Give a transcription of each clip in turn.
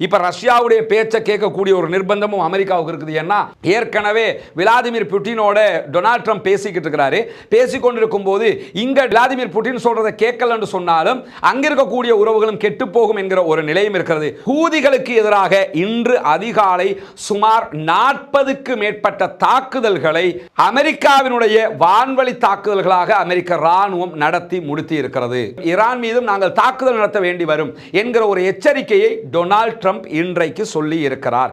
இப்ப ரஷ்யாவுடைய பேச்சை கேட்கக்கூடிய ஒரு நிர்பந்தமும் அமெரிக்காவுக்கு இருக்குது. ஏன்னா ஏற்கனவே விளாடிமிர் புட்டினோட டொனால்ட் ட்ரம்ப் பேசிக்கிட்டு இருக்கிறாரு. பேசிக்கொண்டிருக்கும் போது இங்க விளாடிமிர் புட்டின் சொல்றதை கேட்கலன்னு சொன்னாலும் அங்க இருக்கக்கூடிய உறவுகளும் கெட்டு போகும் என்கிற ஒரு நிலையும் இருக்கிறது. ஹூதிகளுக்கு எதிராக இன்று அதிகாலை சுமார் 40க்கு மேற்பட்ட தாக்குதல்களை அமெரிக்காவினுடைய வான்வழி தாக்குதல்களாக அமெரிக்க ராணுவம் நடத்தி முடித்து இருக்கிறது. ஈரான் மீதும் நாங்கள் தாக்குதல் நடத்த வேண்டி வரும் என்கிற ஒரு எச்சரிக்கையை டொனால்ட் ட்ரம்ப் இன்றைக்கு சொல்லி இருக்கிறார்.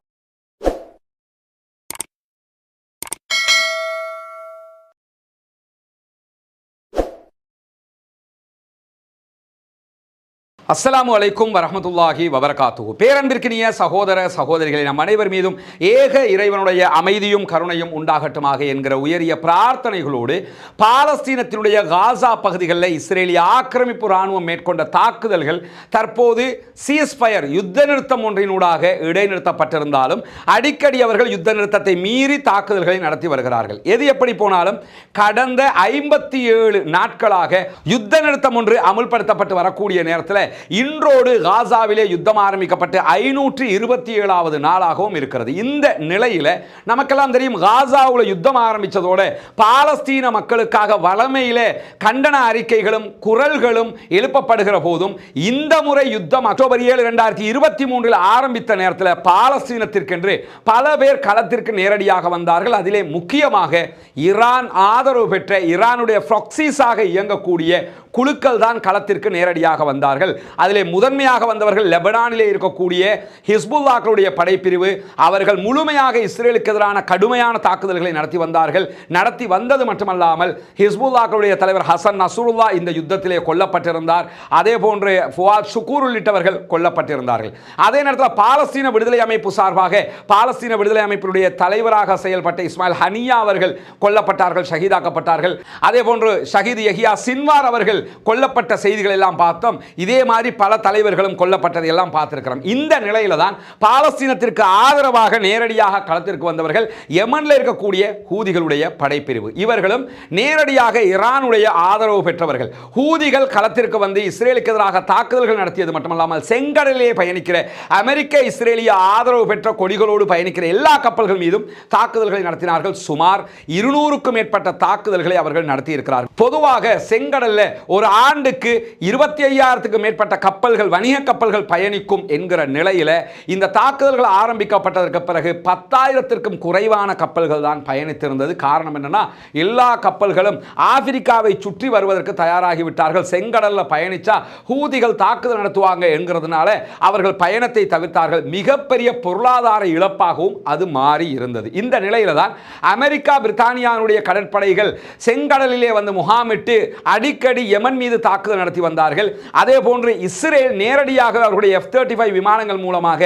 அஸ்ஸலாமு அலைக்கும் வரஹ்மத்துல்லாஹி வபரகாத்துஹு. பேரன்பிற்கினிய சகோதர சகோதரிகளை நம் அனைவர் மீதும் ஏக இறைவனுடைய அமைதியும் கருணையும் உண்டாகட்டுமாக என்கிற உயரிய பிரார்த்தனைகளோடு பாலஸ்தீனத்தினுடைய காசா பகுதிகளில் இஸ்ரேலிய ஆக்கிரமிப்பு ராணுவம் மேற்கொண்ட தாக்குதல்கள் தற்போது சீஸ்ஃபயர் யுத்த நிறுத்தம் ஒன்றினூடாக இடைநிறுத்தப்பட்டிருந்தாலும் அடிக்கடி அவர்கள் யுத்த நிறுத்தத்தை மீறி தாக்குதல்களை நடத்தி வருகிறார்கள். எது எப்படி போனாலும் கடந்த 57 நாட்களாக யுத்த நிறுத்தம் ஒன்று அமுல்படுத்தப்பட்டு வரக்கூடிய நேரத்தில் இன்றோடு காசாவிலே யுத்தம் ஆரம்பிக்கப்பட்டு 527வது நாளாகவும் இருக்கிறது. இந்த நிலையில நமக்கெல்லாம் தெரியும், காசாவில் யுத்தம் ஆரம்பிச்சதோட பாலஸ்தீன மக்களுக்காக வளமையிலே கண்டன அறிக்கைகளும் குரல்களும் எழுப்பப்படுகிற போதும் இந்த முறை யுத்தம் அக்டோபர் 7, 2023 ஆரம்பித்த நேரத்தில் பாலஸ்தீனத்திற்கென்று பல பேர் களத்திற்கு நேரடியாக வந்தார்கள். அதிலே முக்கியமாக ஈரான் ஆதரவு பெற்ற ஈரானுடைய ப்ராக்சிஸாக இயங்கக்கூடிய குழுக்கள் தான் களத்திற்கு நேரடியாக வந்தார்கள். அதிலே முதன்மையாக வந்தவர்கள் லெபனானிலே இருக்கக்கூடிய ஹிஸ்புல்லாக்களுடைய படைப்பிரிவு. அவர்கள் முழுமையாக இஸ்ரேலுக்கு எதிரான கடுமையான தாக்குதல்களை நடத்தி வந்தார்கள். நடத்தி வந்தது மட்டுமல்லாமல் ஹிஸ்புல்லாக்களுடைய தலைவர் ஹசன் நஸ்ருல்லா இந்த யுத்தத்திலே கொல்லப்பட்டிருந்தார். அதே போன்று ஃபுவாத் ஷுக்கூர் உள்ளிட்டவர்கள் கொல்லப்பட்டிருந்தார்கள். அதே நேரத்தில் பாலஸ்தீன விடுதலை அமைப்பு சார்பாக பாலஸ்தீன விடுதலை அமைப்பினுடைய தலைவராக செயல்பட்ட இஸ்மாயில் ஹனியா அவர்கள் கொல்லப்பட்டார்கள், ஷஹீதாக்கப்பட்டார்கள். அதே போன்று ஷஹீத் யஹியா சின்வார் அவர்கள் கொல்லப்பட்ட செய்திகள் எல்லாம் பார்த்தோம். இதே மாதிரி பல தலைவர்களும் கொல்லப்பட்டதை எல்லாம் பார்த்திருக்கிறோம். இந்த நிலையில தான் பாலஸ்தீனத்திற்கு ஆதரவாக நேரடியாக களத்திற்கு வந்தவர்கள் யமன்ல இருக்கக்கூடிய ஹூதிகளுடைய படைப்பிரிவு. இவர்களும் நேரடியாக ஈரானுடைய ஆதரவு பெற்றவர்கள். ஹூதிகள் களத்திற்கு வந்து இஸ்ரேலுக்கு எதிராக தாக்குதல்கள் நடத்தியது மட்டுமல்லாமல் செங்கடலிலே பயணிக்கிற அமெரிக்க இஸ்ரேலிய ஆதரவு பெற்ற கொடிகளோடு பயணிக்கிற எல்லா கப்பல்கள் மீதும் தாக்குதல்களை நடத்தினார்கள். சுமார் 200க்கும் மேற்பட்ட தாக்குதல்களை அவர்கள் நடத்தி இருக்கிறார்கள். பொதுவாக செங்கடல்ல ஒரு ஆண்டுக்கு 25,000க்கு மேற்பட்ட கப்பல்கள், வணிக கப்பல்கள் பயணிக்கும் என்கிற நிலையில இந்த தாக்குதல்கள் ஆரம்பிக்கப்பட்டதற்கு பிறகு 10,000க்கும் குறைவான கப்பல்கள் தான் பயணித்திருந்தது. காரணம் என்னன்னா, எல்லா கப்பல்களும் ஆப்பிரிக்காவை சுற்றி வருவதற்கு தயாராகிவிட்டார்கள். செங்கடல்ல பயணிச்சா ஹூதிகள் தாக்குதல் நடத்துவாங்க என்கிறதுனால அவர்கள் பயணத்தை தவிர்த்தார்கள். மிகப்பெரிய பொருளாதார இழப்பாகவும் அது மாறி இருந்தது. இந்த நிலையில தான் அமெரிக்கா பிரித்தானியாவுடைய கடற்படைகள் செங்கடலிலே வந்து முகாமிட்டு அடிக்கடி யமன் மீது தாக்குதல் நடத்தி வந்தார்கள். அதே போன்று இஸ்ரேல் நேரடியாக அவர்களுடைய F-35 விமானங்கள் மூலமாக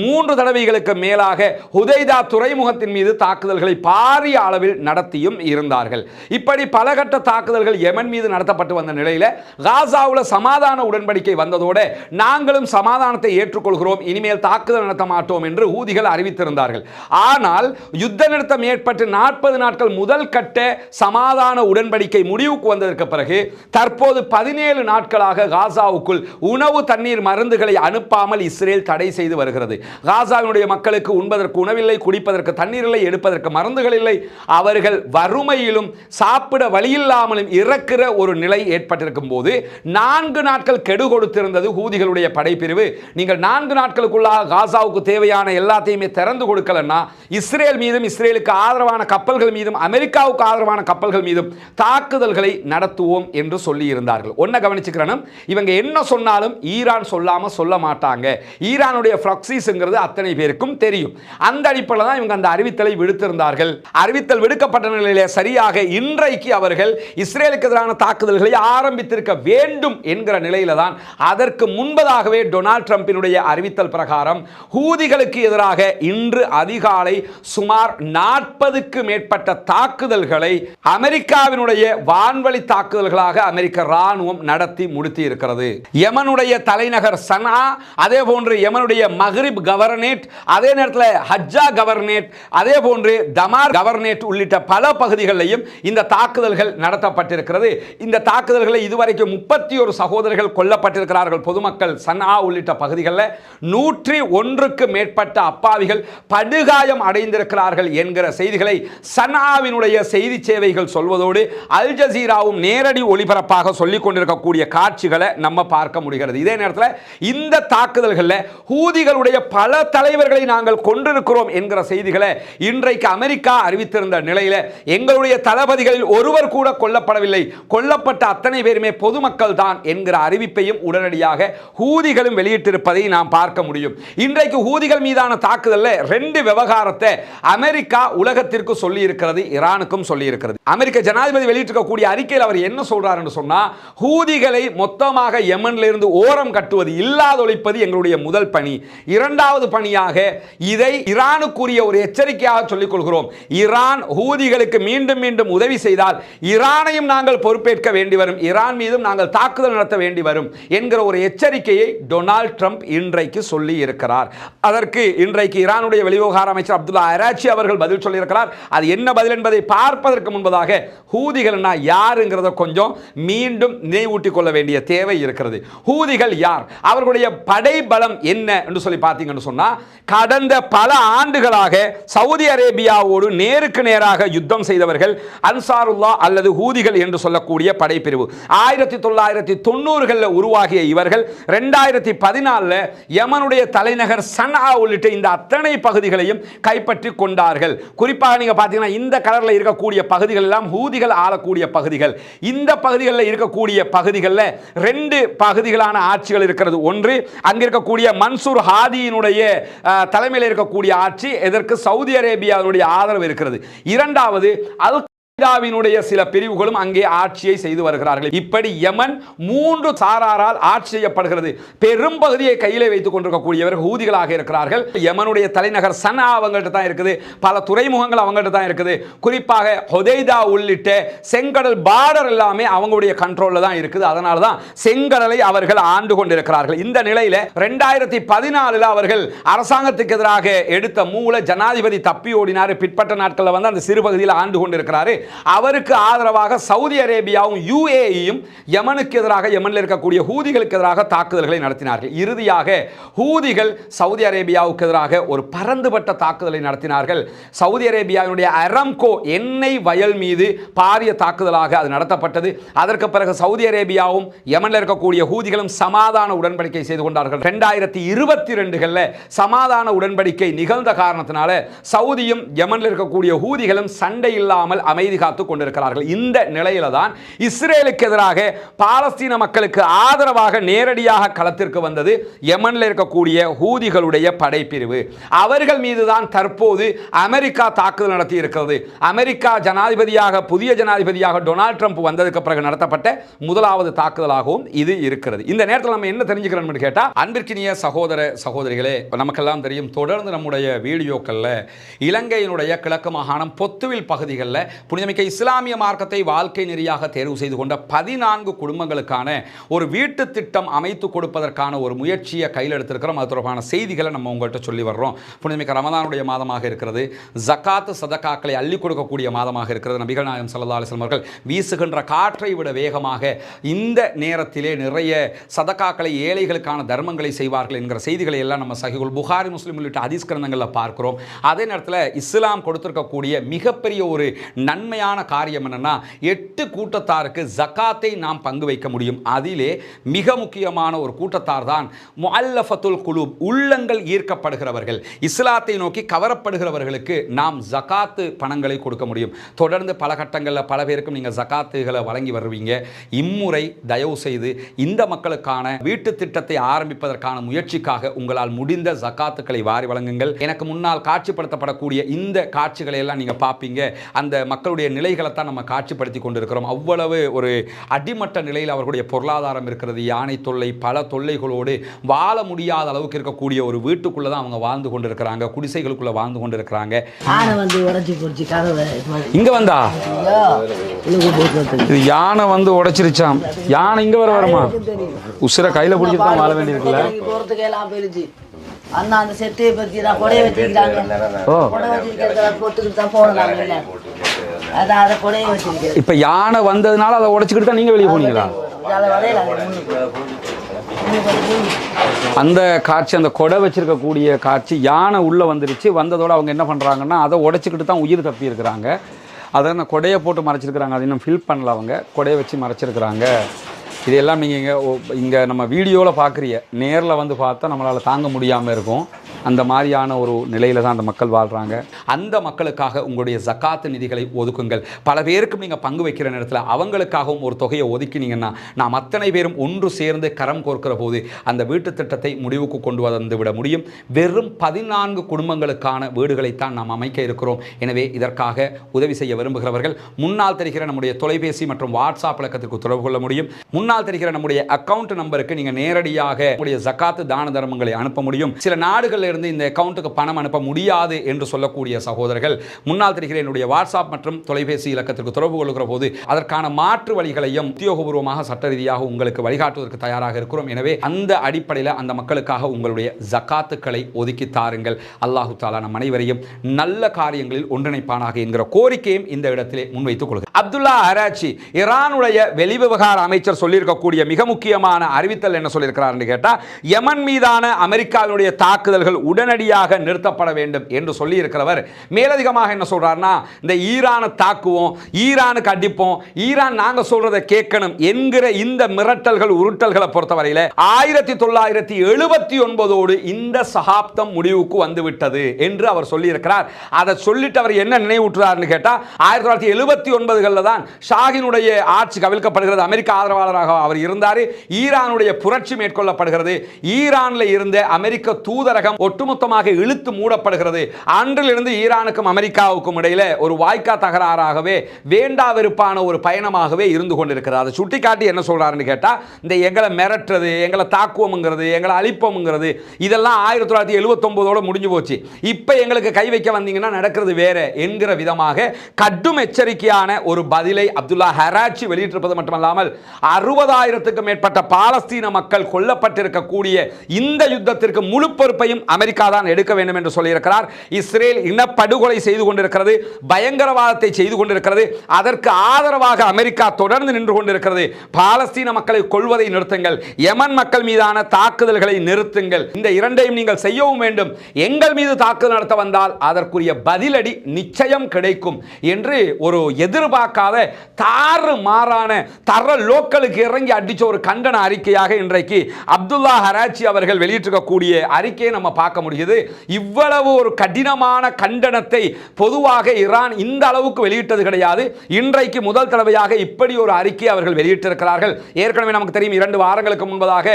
3 தடவைகளுக்கு மேலாக ஹுதைதா துறைமுகத்தின் மீது தாக்குதல்களை பாரிய அளவில் நடத்தியும் இருந்தார்கள். இப்படி பலகட்ட தாக்குதல்கள் யமன் மீது நடத்தப்பட்டு வந்த நிலையில் காசாவில் சமாதான உடன்படிக்கை வந்ததோடு நாங்களும் சமாதானத்தை ஏற்றுக்கொள்கிறோம், இனிமேல் தாக்குதல் நடத்த மாட்டோம் என்று ஹூதிகள் அறிவித்திருந்தார்கள். ஆனால் யுத்த நிறுத்தம் ஏற்பட்டு 40 நாட்கள் முதல் கட்ட சமாதான உடன்படிக்கை முடிவுக்கு வந்ததற்கு பிறகு தற்போது 17 நாட்களாக காசாவுக்குள் உணவு, தண்ணீர், மருந்துகளை அனுப்பாமல் இஸ்ரேல் தடை செய்து வருகிறது. காசாவினுடைய மக்களுக்கு உண்பதற்கு உணவில்லை, குடிப்பதற்கு தண்ணீர் இல்லை, எடுப்பதற்கு மருந்துகள் இல்லை. அவர்கள் வறுமையிலும் சாப்பிட வழியில்லாமலும் இறக்கிற ஒரு நிலை ஏற்பட்டிருக்கும் போது 4 நாட்கள் கெடு கொடுத்திருந்தது ஹூதிகளுடைய படைப்பிரிவு. நீங்கள் 4 நாட்களுக்குள்ளாக காசாவுக்கு தேவையான எல்லாத்தையுமே திறந்து கொடுக்கலன்னா இஸ்ரேல் மீதும் இஸ்ரேலுக்கு ஆதரவான கப்பல்கள் மீதும் அமெரிக்காவுக்கு ஆதரவான கப்பல்கள் மீதும் தாக்குதல்களை நடத்துவோம் என்று சொல்லி இருந்தார்கள். ஒன்ன கவனிச்சுக்கிறனும், இவங்க என்ன சொன்னாலும் ஈரான் சொல்லாம சொல்ல மாட்டாங்க. ஈரானுடைய ப்ராக்சிஸ்ங்கிறது அத்தனை பேருக்கும் தெரியும். அந்த அடிப்படையில் தான் இவங்க அந்த அறிவித்தலை விடுத்திருந்தார்கள். அறிவித்தல் விடுக்கப்பட்ட நிலையிலே சரியாக இன்றைக்கு அவர்கள் இஸ்ரேலுக்கு எதிரான தாக்குதல்களை ஆரம்பித்திருக்க வேண்டும் என்கிற நிலையில தான் அதற்கு முன்பதாகவே டொனால்ட் ட்ரம்பினுடைய அறிவித்தல் பிரகாரம் ஹூதிகளுக்கு எதிராக இன்று அதிகாலை சுமார் 40க்கு மேற்பட்ட தாக்குதல்களை அமெரிக்காவினுடைய வான்வழி தாக்குதல்களாக அமெரிக்க அமெரிக்க ராணுவம் நடத்தி முடித்து இருக்கிறது. யமனுடைய தலைநகர் சனா, அதே போன்று யமனுடைய மக்ரிப் கவர்னரேட், அதே நேரத்தில் ஹஜ்ஜா கவர்னரேட், அதே போன்று தமார் கவர்னரேட் உள்ளிட்ட பல பகுதிகளிலும் இந்த தாக்குதல்கள் நடத்தப்பட்டிருக்கிறது. இந்த தாக்குதல்களை இதுவரைக்கும் 31 சகோதரர்கள் கொல்லப்பட்டிருக்கிறார்கள். பொதுமக்கள் சனா உள்ளிட்ட பகுதிகளில் 101க்கு மேற்பட்ட அப்பாவிகள் படுகாயம் அடைந்திருக்கிறார்கள் என்கிற செய்திகளை சனாவினுடைய செய்தி சேவைகள் சொல்வதோடு அல் ஜசீராவும் நேரடி ஒளிபரப்பாக சொல்லிக் கொண்டிருக்கக்கூடிய காட்சிகளை நம்ம பார்க்க முடிகிறது. இதே நேரத்தில் இந்த தாக்குதல்களில் ஹூதிகளுடைய பல தலைவர்களை நாங்கள் கொண்டிருக்கிறோம் என்கிற செய்திகளை இன்றைக்கு அமெரிக்கா அறிவித்திருந்த நிலையில் எங்களுடைய தளபதிகளில் ஒருவர் கூட கொல்லப்படவில்லை, கொல்லப்பட்ட அத்தனை பேருமே பொதுமக்கள் தான் என்கிற அறிவிப்பையும் உடனடியாக ஹூதிகளும் வெளியிட்டிருப்பதை நாம் பார்க்க முடியும். இன்றைக்கு ஹூதிகள் மீதான தாக்குதலில் 2 விவகாரத்தை அமெரிக்கா உலகத்திற்கு சொல்லி இருக்கிறது, ஈரானுக்கும் சொல்லி இருக்கிறது. அமெரிக்க ஜனாதிபதி வெளியிட்டிருக்கக்கூடிய அறிக்கையில் அவர் என்ன சொல்றார் என்று சொன்னா, ஹூதிகளை மொத்தமாக யமன்ல இருந்து ஓரம் கட்டுவது, இல்லாதொழிப்பது எங்களுடைய முதல் பணி. இரண்டாவது பணியாக இதை ஈரானுக்குரிய ஒரு எச்சரிக்கையாக சொல்லிக் கொள்கிறோம். ஈரான் ஹூதிகளுக்கு மீண்டும் மீண்டும் உதவி செய்தால் ஈரானையும் நாங்கள் பொறுப்பேற்க வேண்டி வரும், ஈரான் மீதும் நாங்கள் தாக்குதல் நடத்த வேண்டி வரும் என்கிற ஒரு எச்சரிக்கையை டொனால்ட் ட்ரம்ப் இன்றைக்கு சொல்லி இருக்கிறார். அதற்கு இன்றைக்கு ஈரானுடைய வெளிவிவகார அமைச்சர் அப்துல்லா அராச்சி அவர்கள் பதில் சொல்லியிருக்கிறார். அது என்ன பதில் என்பதை பார்ப்பதற்கு முன்பதாக ஹூதிகள்னா யாருங்கிறத கொஞ்சம் மீண்டும் நினைவூட்டிக் கொள்ள வேண்டிய தேவை இருக்கிறது. ஹூதிகள் யார், அவர்களுடைய படை பலம் என்ன என்று சொல்லி பார்த்தீங்கன்னு சொன்னா, கடந்த பல ஆண்டுகளாக சவுதி அரேபியாவோடு நேருக்கு நேராக யுத்தம் செய்தவர்கள் அன்சாருல்லா அல்லது ஹூதிகள் என்று சொல்லக்கூடிய படைப்பிரிவு. 1990களில் உருவாகிய இவர்கள் 2014 யமனுடைய தலைநகர் சனா உள்ளிட்ட இந்த அத்தனை பகுதிகளையும் கைப்பற்றி கொண்டார்கள். குறிப்பாக நீங்க பார்த்தீங்கன்னா இந்த கலரில் இருக்கக்கூடிய பகுதிகள் எல்லாம் ஹூதிகள் ஆளக்கூடிய பகுதிகள். இந்த பகுதிகளில் இருக்கக்கூடிய பகுதிகளில் 2 பகுதிகளான ஆட்சிகள் இருக்கிறது. ஒன்று அங்க இருக்கக்கூடிய மன்சூர் ஹாதியினுடைய தலைமையில் இருக்கக்கூடிய ஆட்சி, இதற்கு சவுதி அரேபியாவுடைய ஆதரவு இருக்கிறது. இரண்டாவது அல் னுடைய சில பிரிவுகளும் அங்கே ஆட்சியை செய்து வருகிறார்கள். இப்படி யமன் 3 சாராரால் ஆட்சி செய்யப்படுகிறது. பெரும் பகுதியை கையிலே வைத்துக் கொண்டிருக்கக்கூடியவர் ஹூதிகளாக இருக்கிறார்கள். யமனுடைய தலைநகர் சனா அவங்கள்ட்ட தான் இருக்குது, பல துறைமுகங்கள் அவங்கள்ட்ட தான் இருக்குது. குறிப்பாக ஹுதைதா உள்ளிட்ட செங்கடல் பார்டர் எல்லாமே அவங்களுடைய கண்ட்ரோல்ல தான் இருக்குது. அதனால தான் செங்கடலை அவர்கள் ஆண்டு கொண்டிருக்கிறார்கள். இந்த நிலையில 2014 அவர்கள் அரசாங்கத்துக்கு எதிராக எடுத்த மூல ஜனாதிபதி தப்பி ஓடினார். பிற்பட்ட நாட்களில் வந்து அந்த சிறு பகுதியில் ஆண்டு கொண்டிருக்கிறார். அவருக்கு ஆதரவாக சவுதி அரேபியாவும் யுஏஇயும் யமனுக்கு எதிராக, யமனில் இருக்கக்கூடிய ஹூதிகளுக்கு எதிராக தாக்குதல்களை நடத்தினார்கள். இறுதியாக ஹூதிகள் சவுதி அரேபியாவுக்கு எதிராக ஒரு பரந்துபட்ட தாக்குதலை நடத்தினார்கள். சவுதி அரேபியாவினுடைய அரம்கோ எண்ணெய் வயல் மீது பாரிய தாக்குதலாக அது நடத்தப்பட்டது. அதற்கு பிறகு சவுதி அரேபியாவும் யமனில் இருக்கக்கூடிய ஹூதிகளும் சமாதான உடன்படிக்கை செய்து கொண்டார்கள். 2022களில் சமாதான உடன்படிக்கை நிகழ்ந்த காரணத்தினால சவுதியும் யமனில் இருக்கக்கூடிய ஹூதிகளும் சண்டை இல்லாமல் அமைதி காத்துக் கொண்டிருக்கிறார்கள். இந்த நிலையில தான் இஸ்ரேலுக்கு எதிராக பாலஸ்தீன மக்களுக்கு ஆதரவாக நேரடியாக களத்திற்கு வந்தது யமனில் இருக்கக்கூடிய ஹூதிகளுடைய படைப்பிரிவு. அவர்கள் மீதுதான் தற்போது அமெரிக்கா தாக்குதல் நடத்தி இருக்கிறது. அமெரிக்கா ஜனாதிபதியாக, புதிய ஜனாதிபதியாக டொனால்ட் ட்ரம்ப் வந்ததுக்கு பிறகு நடத்தப்பட்ட முதலாவது தாக்குதலாகவும் இது இருக்கிறது. இந்த நேரத்தில் நம்ம என்ன தெரிஞ்சுக்கிறோம் கேட்டா, அன்பிற்கினிய சகோதர சகோதரிகளே, நமக்கெல்லாம் தெரியும், தொடர்ந்து நம்முடைய வீடியோக்கள்ல இலங்கையினுடைய கிழக்கு மாகாணம் பொத்துவில் பகுதிகளில் புனிதமிக்க இஸ்லாமிய மார்க்கத்தை வாழ்க்கை நெறியாக தேர்வு செய்து கொண்ட 14 குடும்பங்களுக்கான ஒரு வீட்டு திட்டம் அமைத்து கொடுப்பதற்கான ஒரு முயற்சியை கையில் எடுத்திருக்கிறோம். அது தொடர்பான செய்திகளை நம்ம உங்கள்கிட்ட சொல்லி வர்றோம். புனிதமிக்க ரமதானுடைய மாதமாக இருக்கிறது. ஜகாத் சதகாக்களை அள்ளி கொடுக்கக்கூடிய மாதமாக இருக்கிறது. நபிகள் நாயகம் ஸல்லல்லாஹு அலைஹி வஸல்லம் அவர்கள் வீசுகின்ற காற்றை விட வேகமாக இந்த நேரத்திலே நிறைய சதகாக்களை, ஏழைகளுக்கான தர்மங்களை செய்வார்கள் என்கிற செய்திகளை எல்லாம் நம்ம சஹீஹுல் புகாரி, முஸ்லிம் உள்ளிட்ட ஹதீஸ் கிரந்தங்களில் பார்க்கிறோம். அதே நேரத்தில் இஸ்லாம் கொடுத்திருக்கக்கூடிய மிகப்பெரிய ஒரு நன்மையான காரியம் என்னன்னா, 8 கூட்டத்தாருக்கு ஜகாத்தை நாம் பங்கு வைக்க முடியும். அதிலே மிக முக்கியமான ஒரு கூட்டத்தார் தான் முஅல்லஃபத்துல் குலூப், உள்ளங்கள் ஈர்க்கப்படுகிறவர்கள், இஸ்லாத்தை நோக்கி கவரப்படுகிறவர்களுக்கு நாம் ஜகாத்து பணங்களை கொடுக்க முடியும். தொடர்ந்து பல கட்டங்களில் பல பேருக்கும் நீங்கள் ஜகாத்துகளை வழங்கி வருவீங்க. இம்முறை தயவு செய்து இந்த மக்களுக்கான வீட்டு திட்டத்தை ஆரம்பிப்பதற்கான முயற்சிக்காக உங்களால் முடிந்த ஜகாத்துக்களை வாரி வழங்குங்கள். எனக்கு முன்னால் காட்சிப்படுத்தப்படக்கூடிய இந்த காட்சிகளை எல்லாம் நீங்கள் பார்ப்பீங்க. அந்த மக்களுடைய அவர்களுடைய நிலைகளை தான் நம்ம காட்சிப்படுத்தி கொண்டிருக்கிறோம். அவ்வளவு ஒரு அடிமட்ட நிலையில் அவர்களுடைய பொருளாதாரம் இருக்கிறது. யானை தொல்லை, பல தொல்லைகளோடு வாழ முடியாத அளவுக்கு இருக்கக்கூடிய ஒரு வீட்டுக்குள்ளே தான் அவங்க வாழ்ந்து கொண்டிருக்கிறாங்க, குடிசைகளுக்குள்ளே வாழ்ந்து கொண்டிருக்கிறாங்க. இங்கே வந்தா இது யானை வந்து உடைச்சிருச்சாம். யானை இங்கே வரமா உசுரை கையில் பிடிச்சி தான் வாழ வேண்டியிருக்குல்ல. அண்ணா அந்த செட்டை பத்தி நான் கொடைய வச்சிருக்காங்க. கொடை வச்சிருக்கிறத போட்டுக்கிட்டு தான் போனாங்க. அதான் அதை கொடைய வச்சிருக்கேன். இப்போ யானை வந்ததுனால அதை உடைச்சிக்கிட்டு தான் நீங்கள் வெளியே போனீங்களா? அந்த காட்சி, அந்த கொடை வச்சிருக்கக்கூடிய காட்சி, யானை உள்ளே வந்துருச்சு. வந்ததோடு அவங்க என்ன பண்ணுறாங்கன்னா அதை உடைச்சிக்கிட்டு தான் உயிர் தப்பி இருக்கிறாங்க. அதை அந்த கொடையை போட்டு மறைச்சிருக்கிறாங்க. அது இன்னும் ஃபில் பண்ணல, அவங்க கொடையை வச்சு மறைச்சிருக்கிறாங்க. இதெல்லாம் நீங்கள் இங்கே நம்ம வீடியோவில் பார்க்குறீங்க, நேரில் வந்து பார்த்தா நம்மளால் தாங்க முடியாமல் இருக்கும். அந்த மாதிரியான ஒரு நிலையில் தான் அந்த மக்கள் வாழ்கிறாங்க. அந்த மக்களுக்காக உங்களுடைய ஜக்காத்து நிதிகளை ஒதுக்குங்கள். பல பேருக்கும் நீங்கள் பங்கு வைக்கிற நேரத்தில் அவங்களுக்காகவும் ஒரு தொகையை ஒதுக்கினீங்கன்னா நாம் அத்தனை பேரும் ஒன்று சேர்ந்து கரம் கோர்க்கிற போது அந்த வீட்டு திட்டத்தை முடிவுக்கு கொண்டு வந்து விட முடியும். வெறும் 14 குடும்பங்களுக்கான வீடுகளைத்தான் நாம் அமைக்க இருக்கிறோம். எனவே இதற்காக உதவி செய்ய விரும்புகிறவர்கள் முன்னால் தெரிகிற நம்முடைய தொலைபேசி மற்றும் வாட்ஸ்அப் இலக்கத்திற்கு தொடர்பு கொள்ள முடியும். முன்னால் தெரிகிற நம்முடைய அக்கவுண்ட் நம்பருக்கு நீங்கள் நேரடியாக உங்களுடைய ஜக்காத்து தான தர்மங்களை அனுப்ப முடியும். சில நாடுகளில் இருந்து இந்த அக்கவுண்ட்டுக்கு பணம் அனுப்ப முடியாது என்று சொல்லக்கூடிய சகோதரர்கள் முன்னால் தெரிகிற என்னுடைய வாட்ஸ்அப் மற்றும் தொலைபேசி இலக்கத்திற்கு தொடர்பு கொள்கிற போது அதற்கான மாற்று வழிகளையும் உத்தியோகபூர்வமாக சட்ட ரீதியாக உங்களுக்கு வழிகாட்டுவதற்கு தயாராக இருக்கிறோம். எனவே அந்த அடிப்படையில் அந்த மக்களுக்காக உங்களுடைய ஜக்காத்துக்களை ஒதுக்கி தாருங்கள். அல்லாஹு தாலா நம் அனைவரையும் நல்ல காரியங்களில் ஒன்றிணைப்பானாக என்கிற கோரிக்கையும் இந்த இடத்திலே முன்வைத்துக் கொள்கிறேன். அப்துல்லா ஹராச்சி ஈரானுடைய வெளிவிவகார அமைச்சர் சொல்லியிருக்கக்கூடிய மிக முக்கியமான அறிவித்தல் என்ன சொல்லியிருக்கிறார் கேட்டால், யமன் மீதான அமெரிக்காவுடைய தாக்குதல்கள் உடனடியாக நிறுத்தப்பட வேண்டும் என்று சொல்லி இருக்கிறவர் மேலதிகமாக என்ன சொல்றாருன்னா, இந்த ஈரானை தாக்குவோம், ஈரானுக்கு அடிப்போம், ஈரான் நாங்க சொல்றதை கேட்கணும் என்கிற இந்த மிரட்டல்கள் உருட்டல்களை பொறுத்தவரையில் 1979 இந்த சகாப்தம் முடிவுக்கு வந்துவிட்டது என்று அவர் சொல்லியிருக்கிறார். அதை சொல்லிட்டு அவர் என்ன நினைவூட்டுறாருன்னு கேட்டா, 1979 தான் ஷாஹினுடைய ஆட்சி கவிழ்க்கப்படுகிறது. அமெரிக்க ஆதரவாளராக அவர் இருந்தார். ஈரானுடைய புரட்சி மேற்கொள்ளப்படுகிறது. ஈரானில் இருந்த அமெரிக்க தூதரகம் ஒட்டுமொத்தமாக இழுத்து மூடப்படுகிறது. அன்றிலிருந்து ஈரானுக்கும் அமெரிக்காவுக்கும் இடையில ஒரு வாய்க்கா தகராறாகவே வேண்டா வெறுப்பான ஒரு பயணமாகவே இருந்து கொண்டிருக்கிறது. அதை சுட்டிக்காட்டி என்ன சொல்றாருன்னு கேட்டா, இந்த எங்களை மிரட்டுறது, எங்களை தாக்குவோம்ங்கிறது, எங்களை அழிப்போம்ங்கிறது இதெல்லாம் 1979 முடிஞ்சு போச்சு. இப்ப எங்களுக்கு கை வைக்க வந்தீங்கன்னா நடக்கிறது வேற என்கிற விதமாக கடும் எச்சரிக்கையான ஒரு பதிலை அப்துல்லா ஹராச்சி வெளியிட்டிருப்பது மட்டுமல்லாமல் 60,000க்கும் மேற்பட்ட பாலஸ்தீன மக்கள் கொல்லப்பட்டிருக்கக்கூடிய இந்த யுத்தத்திற்கு முழு பொறுப்பையும் அமெரிக்கா தான் எடுக்க வேண்டும் என்று சொல்லியிருக்கிறார். இஸ்ரேல் இனப்படுகொலை செய்து கொண்டிருக்கிறது, பயங்கரவாதத்தை செய்து கொண்டிருக்கிறது. அதற்கு ஆதரவாக அமெரிக்கா தொடர்ந்து நின்று கொண்டிருக்கிறது. பாலஸ்தீன மக்களை கொல்வதை நிறுத்துங்கள், யமன் மக்கள் மீதான தாக்குதல்களை நிறுத்துங்கள், இந்த இரண்டையும் நீங்கள் செய்யவும் வேண்டும். எங்கள் மீது தாக்குதல் நடத்த வந்தால் அதற்குரிய பதிலடி நிச்சயம் கிடைக்கும் என்று ஒரு எதிர்பார்க்காத தாறு மாறான தர லோக்கலுக்கு இறங்கி அடிச்ச ஒரு கண்டன அறிக்கையாக இன்றைக்கு அப்துல்லா ஹராச்சி அவர்கள் வெளியிட்டிருக்கக்கூடிய அறிக்கையை நம்ம பார்க்க முடியுது. இவ்வளவு ஒரு கடினமான கண்டனத்தை பொதுவாக ஈரான் இந்த அளவுக்கு வெளியிட்டது கிடையாது. இன்றைக்கு முதல் தடவையாக இப்படி ஒரு அறிக்கை அவர்கள் வெளியிட்டிருக்கிறார்கள். ஏற்கனவே நமக்கு தெரியும், 2 வாரங்களுக்கு முன்பதாக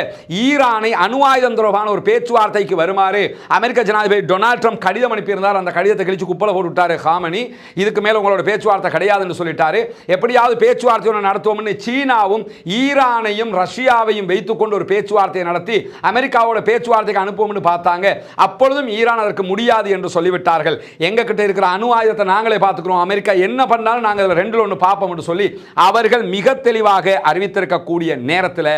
ஈரானை அணு ஆயுதம் தொடர்பான ஒரு பேச்சுவார்த்தைக்கு வருமாறு அமெரிக்க ஜனாதிபதி டொனால்ட் ட்ரம்ப் கடிதம் அனுப்பியிருந்தார். அந்த கடிதத்தை கிழிச்சு குப்பல போட்டு விட்டாரு ஹாமனி. இதுக்கு மேல உங்களோட பேச்சுவார்த்தை கிடையாதுன்னு சொல்லிட்டாரு. எப்படியாவது பேச்சுவார்த்தை நடத்துவோம்னு சீனாவும் ஈரானையும் ரஷ்யாவையும் வைத்துக்கொண்டு ஒரு பேச்சுவார்த்தையை நடத்தி அமெரிக்காவோட பேச்சுவார்த்தைக்கு அனுப்புவோம்னு பார்த்தாங்க. அப்பொழுதும் ஈரான் அதற்கு முடியாது என்று சொல்லிவிட்டார்கள். எங்க கிட்ட இருக்கிற அணு ஆயுதத்தை நாங்களே பார்த்துக்கிறோம், அமெரிக்கா என்ன பண்ணாலும் நாங்கள் 2ல் 1 பார்ப்போம் என்று சொல்லி அவர்கள் மிக தெளிவாக அறிவித்திருக்கக்கூடிய நேரத்தில்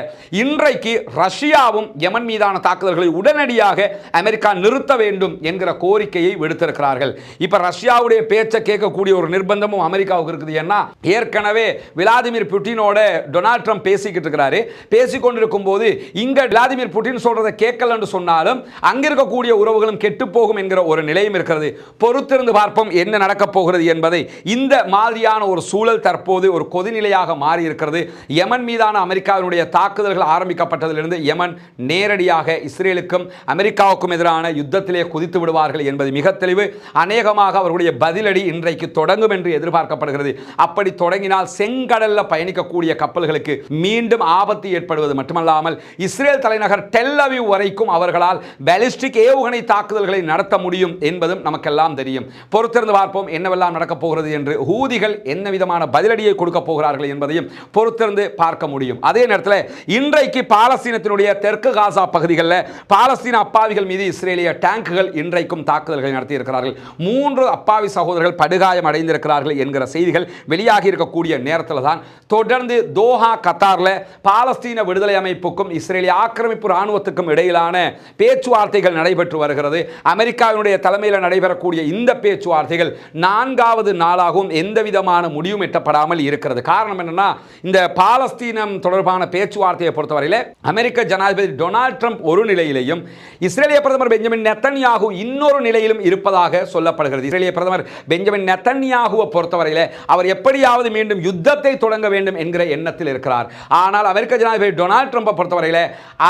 இன்றைக்கு ரஷ்யாவும் யமன் மீதான தாக்குதல்களை உடனடியாக அமெரிக்கா நிறுத்த வேண்டும் என்கிற கோரிக்கையை விடுத்திருக்கிறார்கள். இப்ப ரஷ்யாவுடைய பேச்சை கேட்கக்கூடிய ஒரு நிர்பந்தமும் அமெரிக்காவுக்கு இருக்குது. ஏன்னா ஏற்கனவே விளாடிமிர் புட்டினோட டொனால்ட் ட்ரம்ப் பேசிக்கிட்டு இருக்கிறாரு. பேசிக்கொண்டிருக்கும் போது இங்க விளாடிமிர் புட்டின் சொல்றதை கேட்கல என்று சொன்னாலும் அங்க இருக்கக்கூடிய உறவுகளும் கெட்டு போகும் என்கிற ஒரு நிலையும் இருக்கிறது. பொறுத்திருந்து பார்ப்போம் என்ன நடக்கப் போகிறது என்பதை. இந்த மாதிரியான ஒரு சூழல் தற்போது ஒரு கொதிநிலையாக மாறி இருக்கிறது. யமன் மீதான அமெரிக்காவினுடைய தாக்குதல்கள் ஆரம்பிக்கப்பட்டதிலிருந்து யமன் நேரடியாக இஸ்ரேலுக்கும் அமெரிக்காவுக்கும் எதிரான யுத்தத்திலே குதித்து விடுவார்கள் என்பது மிக தெளிவு. அநேகமாக அவர்களுடைய பதிலடி இன்றைக்கு தொடங்கும் என்று எதிர்பார்க்கப்படுகிறது. அப்படி தொடங்கினால் செங்கடல்ல பயணிக்கக்கூடிய கப்பல்களுக்கு மீண்டும் ஆபத்து ஏற்படுவது மட்டுமல்லாமல் இஸ்ரேல் தலைநகர் டெல் அவீவ் வரைக்கும் அவர்களால் பாலிஸ்டிக் ஏவுகணை தாக்குதல்களை நடத்த முடியும் என்பதும் நமக்கெல்லாம் தெரியும். பொறுத்திருந்து பார்ப்போம் என்னவெல்லாம் நடக்கப் போகிறது என்று. ஹூதிகள் என்ன விதமான பதிலடியை கொடுக்க போகிறார்கள் என்பதையும் பொறுத்திருந்து பார்க்க முடியும். அதே நேரத்தில் இன்றைக்கு பாலஸ்தீனத்தினுடைய தெற்கு காசா பகுதிகளில் பாலஸ்தீன அப்பாவிகள் மீது இஸ்ரேலிய டேங்குகள் இன்றைக்கும் தாக்குதல்களை நடத்தி இருக்கிறார்கள். 3 அப்பாவி சகோதரர்கள் படுகாயம் அடைந்திருக்கிறார்கள் என்கிற செய்திகள் வெளியாகி இருக்கக்கூடிய நேரத்தில் தான் தொடர்ந்து தோஹா கத்தாரில் பாலஸ்தீன விடுதலை அமைப்புக்கும் இஸ்ரேலிய ஆக்கிரமிப்பு ராணுவத்துக்கும் இடையிலான பேச்சுவார்த்தைகள் நடைபெற்று வருகிறது. அமெரிக்காவினுடைய தலைமையில் நடைபெறக்கூடிய இந்த பேச்சுவார்த்தைகள் 4வது நாளாகவும் எந்த விதமான முடிவும் எட்டப்படாமல் இருக்கிறது. காரணம் என்னன்னா, இந்த பாலஸ்தீனம் தொடர்பான பேச்சுவார்த்தையை பொறுத்தவரையில் அமெரிக்க ஜனாதிபதி டொனால்ட் ட்ரம்ப் ஒரு நிலையிலேயும் இஸ்ரேலிய பிரதமர் பெஞ்சமின் நெத்தன்யாகு இன்னொரு நிலையிலும் இருப்பதாக சொல்லப்படுகிறது. இஸ்ரேலிய பிரதமர் பெஞ்சமின் நெத்தன்யாகுவை பொறுத்தவரையில் அவர் எப்படியாவது மீண்டும் யுத்தத்தை தொடங்க வேண்டும் என்கிற எண்ணத்தில் இருக்கிறார். ஆனால் அமெரிக்க ஜனாதிபதி டொனால்ட் ட்ரம்பை பொறுத்தவரையில்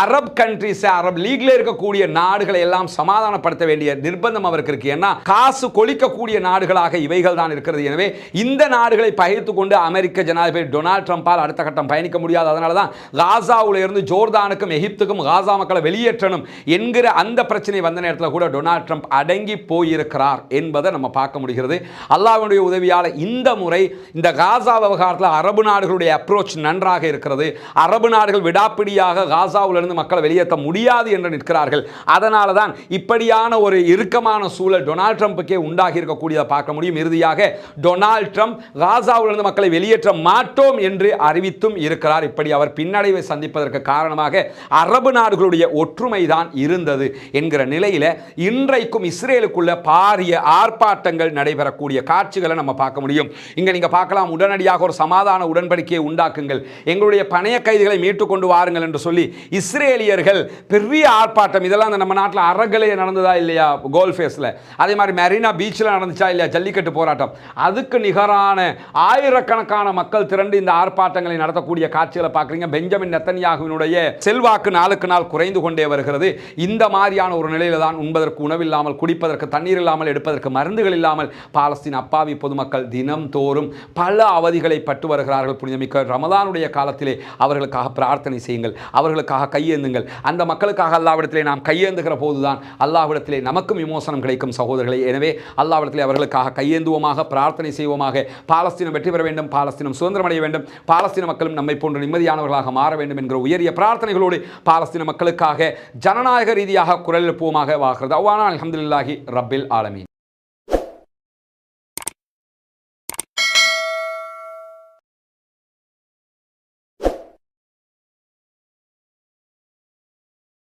அரப் கண்ட்ரிஸ், அரப் லீக்ல இருக்கக்கூடிய நாடுகளை எல்லாம் சமாதானப்படுத்த வேண்டிய நிர்பந்தம் அவருக்கு இருக்கு. ஏன்னா காசு கொளிக்கக்கூடிய நாடுகளாக இவைகள் தான் இருக்கிறது. எனவே இந்த நாடுகளை பகிர்ந்து கொண்டு அமெரிக்க ஜனாதிபதி டொனால்ட் ட்ரம்பால் அடுத்த கட்டம் பயணிக்க முடியாது. அதனால தான் காசாவில் இருந்து ஜோர்தானுக்கும் எகிப்துக்கும் காசா மக்களை வெளியேற்றணும் என்கிற அந்த பிரச்சனை வந்த நேரத்தில் கூட டொனால்ட் ட்ரம்ப் அடங்கி போயிருக்கிறார் என்பதை நம்ம பார்க்க முடிகிறது. அல்லாஹ்வுடைய உதவியால் இந்த முறை இந்த காசா விவகாரத்தில் அரபு நாடுகளுடைய அப்ரோச் நன்றாக இருக்கிறது. அரபு நாடுகள் விடாப்பிடியாக காசாவிலிருந்து மக்களை வெளியேற்ற முடியாது என்று நிற்கிறார்கள். அதனால தான் இப்படியான ஒரு இறுக்கமான சூழல் டொனால்ட் ட்ரம்புக்கே உண்டாகி இருக்கக்கூடியதை பார்க்க முடியும். இறுதியாக டொனால்ட் ட்ரம்ப் காசாவிலிருந்து மக்களை வெளியேற்ற மாட்டோம் என்று அறிவித்தும் இருக்கிறார். இப்படி அவர் பின்னடைவை சந்திப்பதற்கு காரணமாக அரபு நாடுகளுடைய ஒற்றுமை தான் இருந்தது என்கிற நிலையில் இன்றைக்கும் இஸ்ரேலுக்குள்ள பாரிய ஆர்ப்பாட்டங்கள் நடைபெறக்கூடிய காட்சிகளை நம்ம பார்க்க முடியும். இங்க நீங்க பார்க்கலாம், உடனடியாக ஒரு சமாதான உடன்படிக்கையை உண்டாக்குங்கள், எங்களுடைய பணைய கைதிகளை மீட்டு கொண்டு வாருங்கள் என்று சொல்லி இஸ்ரேலியர்கள் பெரிய ஆர்ப்பாட்டம். இதெல்லாம் நம்ம நாட்டில் அறகலையே நடந்ததா இல்லையா? கோல்ஃபேஸில் அதே மாதிரி மெரினா பீச்சில் நடந்துச்சா இல்லையா ஜல்லிக்கட்டு போராட்டம்? அதுக்கு நிகரான ஆயிரக்கணக்கான மக்கள் திரண்டு இந்த ஆர்ப்பாட்டங்களை நடத்தக்கூடிய காட்சிகளை பார்க்குறீங்க. பெஞ்சமின் நெத்தன்யாகுவினுடைய செல்வாக்கு நாளுக்கு நாள் குறைந்து கொண்டே வருகிறது. இந்த மாதிரியான ஒரு நிலையில தான் உண்பதற்கு உணவில்லாமல், குடிப்பதற்கு தண்ணீர் இல்லாமல், எடுப்பதற்கு மருந்துகள் இல்லாமல் பாலஸ்தீன் அப்பாவி பொதுமக்கள் தினம் தோறும் பல அவதிகளை பட்டு வருகிறார்கள். புனிதமிக்க ரமலானுடைய காலத்திலே அவர்களுக்காக பிரார்த்தனை செய்யுங்கள், அவர்களுக்காக கையேந்துங்கள். அந்த மக்களுக்காக அல்லாஹ்விடத்திலே நாம் கையேந்துகிற போதுதான் அல்லாஹ்விடத்திலே நமக்கும் விமோசனம் கிடைக்கும் சகோதரர்களே. எனவே அல்லாஹ்விடத்திலே அவர்களுக்காக கையேந்துவோமாக, பிரார்த்தனை செய்வோமாக. பாலஸ்தீனம் வெற்றி பெற வேண்டும், பாலஸ்தீனம் சுதந்திரம் அடைய வேண்டும், பாலஸ்தீன மக்களும் நம்மை போன்ற நிம்மதியானவர்களாக மாற வேண்டும் என்கிற உயரிய பிரார்த்தனைகளோடு பாலஸ்தீன மக்களுக்காக ஜனநாயக ரீதியாக குரல் எழுப்புவோமாக. வாகிறது அல்ஹம்துலில்லாஹி ரப்பில் ஆலமீன்.